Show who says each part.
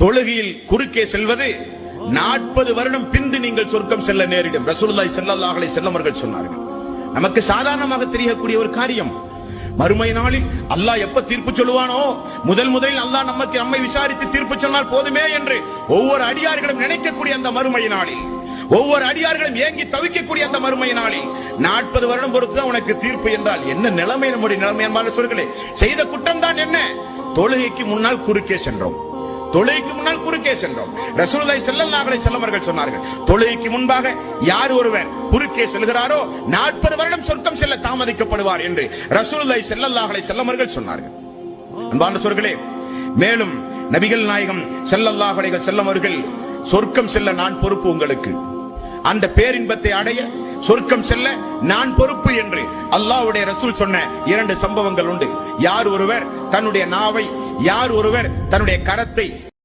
Speaker 1: தொழுகையில் குறுக்கே செல்வது 40 வருடம் பிந்து நீங்கள் சொர்க்கம் செல்ல நேரிடும். ரசூலுல்லாஹி ஸல்லல்லாஹு அலைஹி வஸல்லம் அவர்கள் சொன்னார்கள். நமக்கு சாதாரணமாக தெரியக்கூடிய ஒரு காரியம். மறுமை நாளில் அல்லாஹ் எப்ப தீர்ப்பு சொல்லுவானோ, முதலில் அல்லாஹ் நம்மை விசாரித்து தீர்ப்பு சொன்னால் போதுமே என்று ஒவ்வொரு அடியார்களும் நினைக்கக்கூடிய அந்த மறுமை நாளில், ஒவ்வொரு அடியார்களும் ஏங்கி தவிக்கக்கூடிய அந்த மறுமை நாளில் 40 வருடம் பொறுத்து உனக்கு தீர்ப்பு என்றால் என்ன நிலைமை? நம்முடைய நிலைமை என்பார்கள் சொல்களே. செய்த குற்றம் தான் என்ன? தொழுகைக்கு முன்னால் குறுக்கே சென்றோம். தொழுகைக்கு முன்னால் குறுக்கே சென்றோம். ரசூலுல்லாஹி ஸல்லல்லாஹு அலைஹி வஸல்லம் அவர்கள் சொன்னார்கள், தொழுகைக்கு முன்பாக யார் ஒருவர் குறுக்கே செல்கிறாரோ 40 வருடம் சொர்க்கம் செல்ல தாமதிக்கப்படுவார் என்று ரசூலுல்லாஹி ஸல்லல்லாஹு அலைஹி வஸல்லம் அவர்கள் சொன்னார்கள். அன்பான சொற்களே, மேலும் நபிகள் நாயகம் ஸல்லல்லாஹு அலைஹி வஸல்லம் அவர்கள், சொர்க்கம் செல்ல நான் பொறுப்பு உங்களுக்கு, அந்த பேரின்பத்தை அடைய சொர்க்கம் செல்ல நான் பொறுப்பு என்று அல்லாஹ்வுடைய ரசூல் சொன்ன 2 சம்பவங்கள் உண்டு. யார் ஒருவர் தன்னுடைய நாவை, யார் ஒருவர் தன்னுடைய கரத்தை